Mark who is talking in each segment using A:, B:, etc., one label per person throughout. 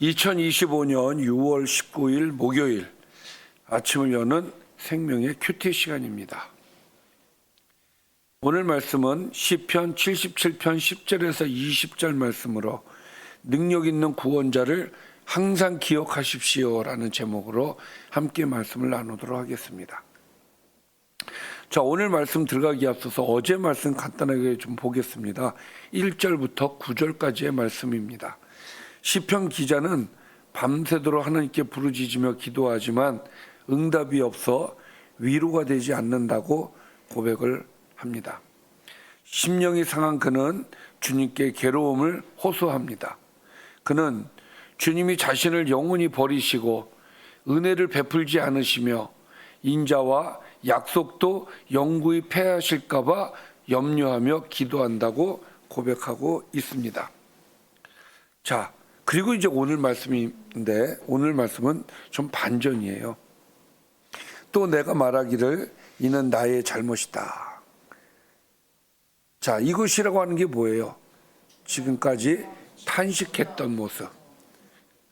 A: 2025년 6월 19일 목요일 아침을 여는 생명의 큐티 시간입니다. 오늘 말씀은 시편 77편 10절에서 20절 말씀으로 능력 있는 구원자를 항상 기억하십시오라는 제목으로 함께 말씀을 나누도록 하겠습니다. 자, 오늘 말씀 들어가기 앞서서 어제 말씀 간단하게 좀 보겠습니다. 1절부터 9절까지의 말씀입니다. 시편 기자는 밤새도록 하나님께 부르짖으며 기도하지만 응답이 없어 위로가 되지 않는다고 고백을 합니다. 심령이 상한 그는 주님께 괴로움을 호소합니다. 그는 주님이 자신을 영원히 버리시고 은혜를 베풀지 않으시며 인자와 약속도 영구히 패하실까 봐 염려하며 기도한다고 고백하고 있습니다. 자, 그리고 이제 오늘 말씀인데 오늘 말씀은 좀 반전이에요. 또 내가 말하기를 이는 나의 잘못이다. 자, 이것이라고 하는 게 뭐예요? 지금까지 탄식했던 모습.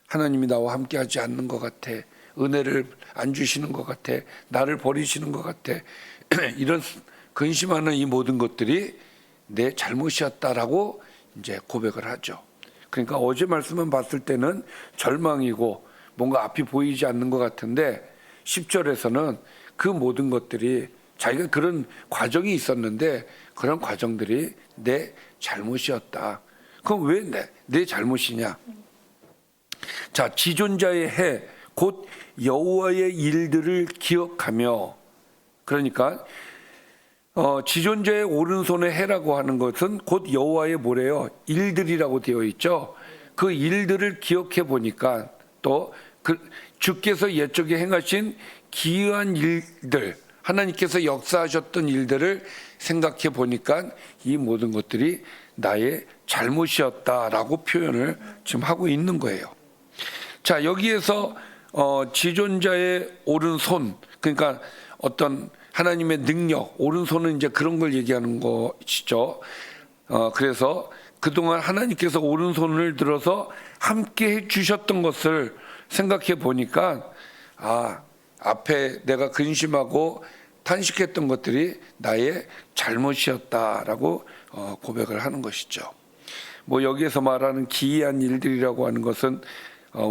A: 하나님이 나와 함께 하지 않는 것 같아. 은혜를 안 주시는 것 같아. 나를 버리시는 것 같아. 이런 근심하는 이 모든 것들이 내 잘못이었다라고 이제 고백을 하죠. 그러니까 어제 말씀만 봤을 때는 절망이고 뭔가 앞이 보이지 않는 것 같은데 10절에서는 그 모든 것들이 자기가 그런 과정이 있었는데 그런 과정들이 내 잘못이었다. 그럼 왜 내 잘못이냐? 자, 지존자의 해, 곧 여호와의 일들을 기억하며, 그러니까 지존자의 오른손의 해라고 하는 것은 곧 여호와의 뭐래요? 일들이라고 되어 있죠. 그 일들을 기억해 보니까 또 주께서 옛적에 행하신 기이한 일들, 하나님께서 역사하셨던 일들을 생각해 보니까 이 모든 것들이 나의 잘못이었다라고 표현을 지금 하고 있는 거예요. 자, 여기에서 지존자의 오른손, 그러니까 어떤 하나님의 능력, 오른손은 이제 그런 걸 얘기하는 것이죠. 그래서 그동안 하나님께서 오른손을 들어서 함께 해주셨던 것을 생각해 보니까 앞에 내가 근심하고 탄식했던 것들이 나의 잘못이었다라고 고백을 하는 것이죠. 뭐 여기에서 말하는 기이한 일들이라고 하는 것은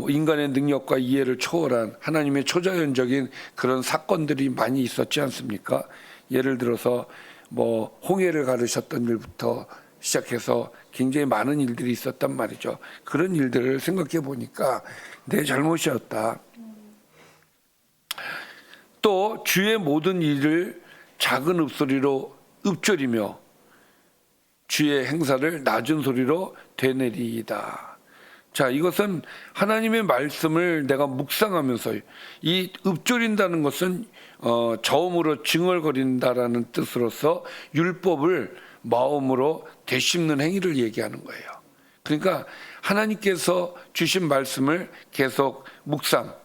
A: 인간의 능력과 이해를 초월한 하나님의 초자연적인 그런 사건들이 많이 있었지 않습니까? 예를 들어서 뭐 홍해를 가르셨던 일부터 시작해서 굉장히 많은 일들이 있었단 말이죠. 그런 일들을 생각해 보니까 내 잘못이었다. 또 주의 모든 일을 작은 읍소리로 읊조리며 주의 행사를 낮은 소리로 되뇌리이다. 자, 이것은 하나님의 말씀을 내가 묵상하면서 이 읊조린다는 것은 저음으로 중얼거린다라는 뜻으로서 율법을 마음으로 되씹는 행위를 얘기하는 거예요. 그러니까 하나님께서 주신 말씀을 계속 묵상,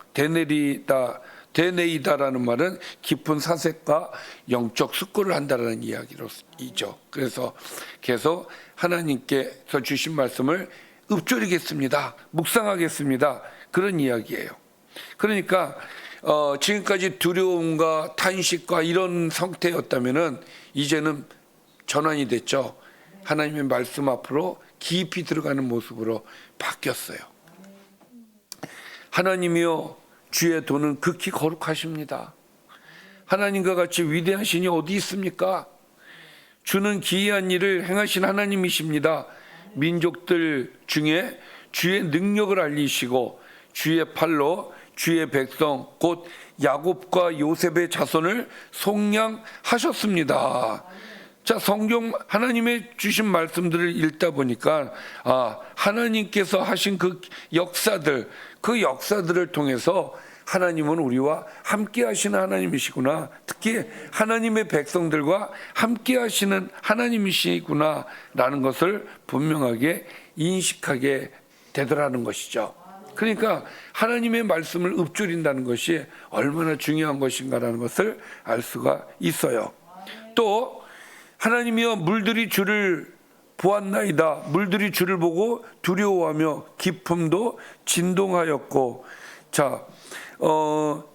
A: 되뇌이다라는 말은 깊은 사색과 영적 숙고를 한다는 이야기로이죠. 그래서 계속 하나님께서 주신 말씀을 읊조리겠습니다. 묵상하겠습니다. 그런 이야기예요. 그러니까 지금까지 두려움과 탄식과 이런 상태였다면은 이제는 전환이 됐죠. 하나님의 말씀 앞으로 깊이 들어가는 모습으로 바뀌었어요. 하나님이여 주의 도는 극히 거룩하십니다. 하나님과 같이 위대하시니 어디 있습니까? 주는 기이한 일을 행하신 하나님이십니다. 민족들 중에 주의 능력을 알리시고 주의 팔로 주의 백성 곧 야곱과 요셉의 자손을 속량하셨습니다. 자, 성경 하나님의 주신 말씀들을 읽다 보니까 하나님께서 하신 그 역사들을 통해서 하나님은 우리와 함께 하시는 하나님이시구나. 특히 하나님의 백성들과 함께 하시는 하나님이시구나 라는 것을 분명하게 인식하게 되더라는 것이죠. 그러니까 하나님의 말씀을 읊조린다는 것이 얼마나 중요한 것인가라는 것을 알 수가 있어요. 또 하나님이여 물들이 주를 보았나이다. 물들이 주를 보고 두려워하며 기품도 진동하였고. 자,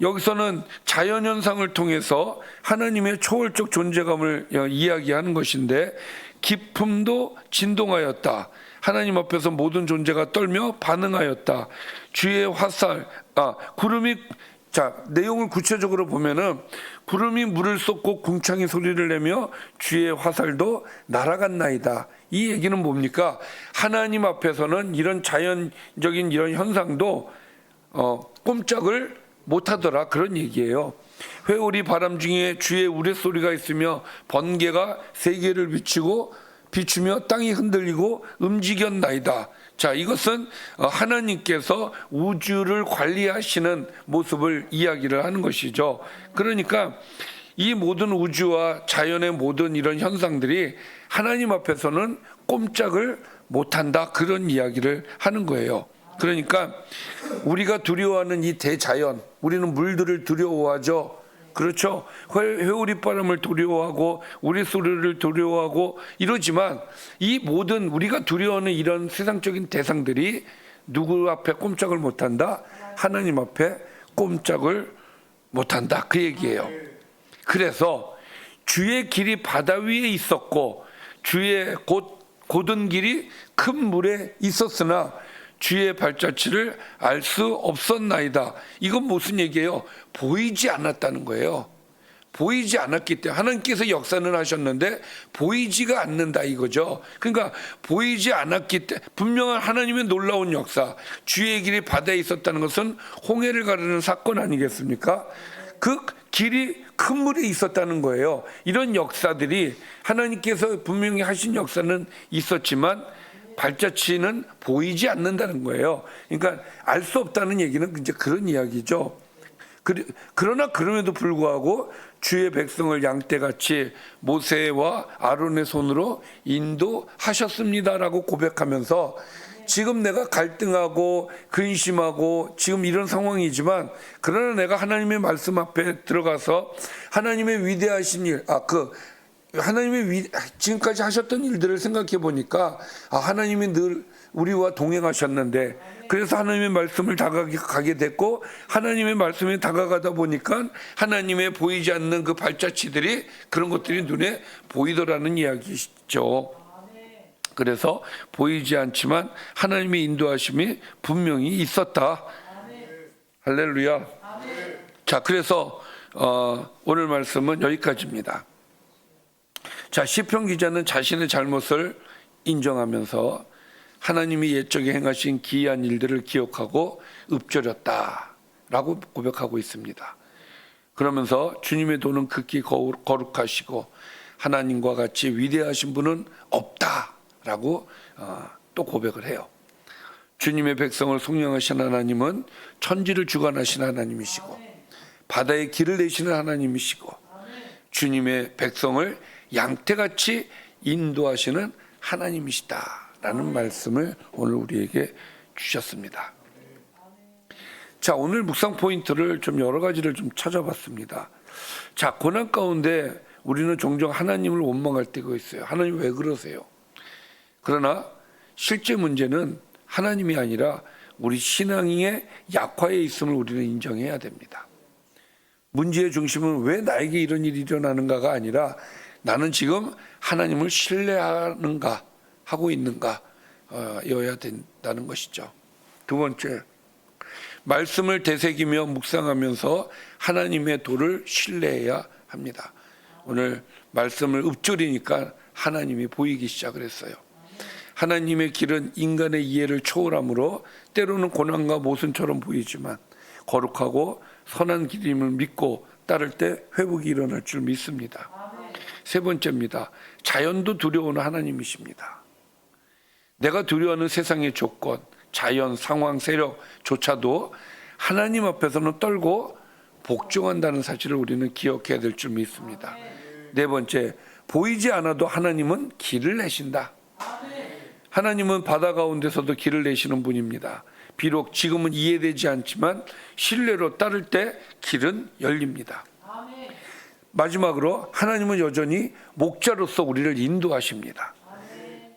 A: 여기서는 자연현상을 통해서 하나님의 초월적 존재감을 이야기하는 것인데, 기품도 진동하였다. 하나님 앞에서 모든 존재가 떨며 반응하였다. 주의 화살, 구름이, 자, 내용을 구체적으로 보면은 구름이 물을 쏟고 궁창이 소리를 내며 주의 화살도 날아갔나이다. 이 얘기는 뭡니까? 하나님 앞에서는 이런 자연적인 이런 현상도 꼼짝을 못하더라, 그런 얘기예요. 회오리 바람 중에 주의 우레소리가 있으며 번개가 세계를 비추며 땅이 흔들리고 움직였나이다. 자, 이것은 하나님께서 우주를 관리하시는 모습을 이야기를 하는 것이죠. 그러니까 이 모든 우주와 자연의 모든 이런 현상들이 하나님 앞에서는 꼼짝을 못한다, 그런 이야기를 하는 거예요. 그러니까 우리가 두려워하는 이 대자연, 우리는 물들을 두려워하죠. 그렇죠. 회오리 바람을 두려워하고 우리 소리를 두려워하고 이러지만, 이 모든 우리가 두려워하는 이런 세상적인 대상들이 누구 앞에 꼼짝을 못한다? 하나님 앞에 꼼짝을 못한다, 그 얘기예요. 그래서 주의 길이 바다 위에 있었고 주의 곧은 길이 큰 물에 있었으나 주의 발자취를 알 수 없었나이다. 이건 무슨 얘기예요? 보이지 않았다는 거예요. 보이지 않았기 때문에 하나님께서 역사는 하셨는데 보이지가 않는다, 이거죠. 그러니까 보이지 않았기 때문에 분명한 하나님의 놀라운 역사, 주의 길이 바다에 있었다는 것은 홍해를 가르는 사건 아니겠습니까? 그 길이 큰 물에 있었다는 거예요. 이런 역사들이 하나님께서 분명히 하신 역사는 있었지만 발자취는 보이지 않는다는 거예요. 그러니까 알 수 없다는 얘기는 이제 그런 이야기죠. 그러나 그럼에도 불구하고 주의 백성을 양떼같이 모세와 아론의 손으로 인도하셨습니다라고 고백하면서, 지금 내가 갈등하고 근심하고 지금 이런 상황이지만, 그러나 내가 하나님의 말씀 앞에 들어가서 하나님의 위대하신 일, 하나님의 지금까지 하셨던 일들을 생각해 보니까, 하나님이 늘 우리와 동행하셨는데, 그래서 하나님의 말씀을 다가가게 됐고, 하나님의 말씀이 다가가다 보니까 하나님의 보이지 않는 그 발자취들이, 그런 것들이 눈에 보이더라는 이야기죠. 그래서 보이지 않지만 하나님의 인도하심이 분명히 있었다. 할렐루야. 자, 그래서 오늘 말씀은 여기까지입니다. 자, 시편 기자는 자신의 잘못을 인정하면서 하나님이 옛적에 행하신 기이한 일들을 기억하고 읊조렸다라고 고백하고 있습니다. 그러면서 주님의 도는 극히 거룩하시고 하나님과 같이 위대하신 분은 없다라고 또 고백을 해요. 주님의 백성을 속량하신 하나님은 천지를 주관하신 하나님이시고 바다에 길을 내시는 하나님이시고 주님의 백성을 양떼같이 인도하시는 하나님이시다라는 말씀을 오늘 우리에게 주셨습니다. 자, 오늘 묵상 포인트를 좀 여러 가지를 좀 찾아봤습니다. 자, 고난 가운데 우리는 종종 하나님을 원망할 때가 있어요. 하나님 왜 그러세요? 그러나 실제 문제는 하나님이 아니라 우리 신앙의 약화에 있음을 우리는 인정해야 됩니다. 문제의 중심은 왜 나에게 이런 일이 일어나는가가 아니라, 나는 지금 하나님을 신뢰하는가, 하고 있는가 여야 된다는 것이죠. 두 번째, 말씀을 되새기며 묵상하면서 하나님의 도를 신뢰해야 합니다. 오늘 말씀을 읊조리니까 하나님이 보이기 시작을 했어요. 하나님의 길은 인간의 이해를 초월하므로 때로는 고난과 모순처럼 보이지만 거룩하고 선한 길임을 믿고 따를 때 회복이 일어날 줄 믿습니다. 세 번째입니다. 자연도 두려워하는 하나님이십니다. 내가 두려워하는 세상의 조건, 자연, 상황, 세력조차도 하나님 앞에서는 떨고 복종한다는 사실을 우리는 기억해야 될 줄 믿습니다. 네 번째, 보이지 않아도 하나님은 길을 내신다. 하나님은 바다 가운데서도 길을 내시는 분입니다. 비록 지금은 이해되지 않지만 신뢰로 따를 때 길은 열립니다. 마지막으로 하나님은 여전히 목자로서 우리를 인도하십니다.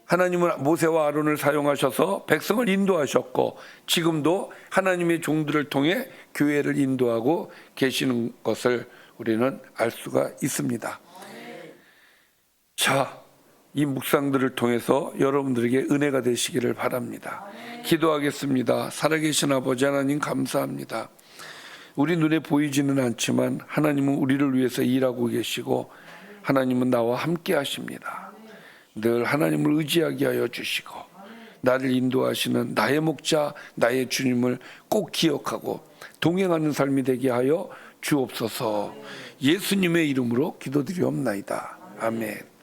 A: 하나님은 모세와 아론을 사용하셔서 백성을 인도하셨고 지금도 하나님의 종들을 통해 교회를 인도하고 계시는 것을 우리는 알 수가 있습니다. 자, 이 묵상들을 통해서 여러분들에게 은혜가 되시기를 바랍니다. 기도하겠습니다. 살아계신 아버지 하나님 감사합니다. 우리 눈에 보이지는 않지만 하나님은 우리를 위해서 일하고 계시고 하나님은 나와 함께 하십니다. 늘 하나님을 의지하게 하여 주시고 나를 인도하시는 나의 목자 나의 주님을 꼭 기억하고 동행하는 삶이 되게 하여 주옵소서. 예수님의 이름으로 기도드리옵나이다. 아멘.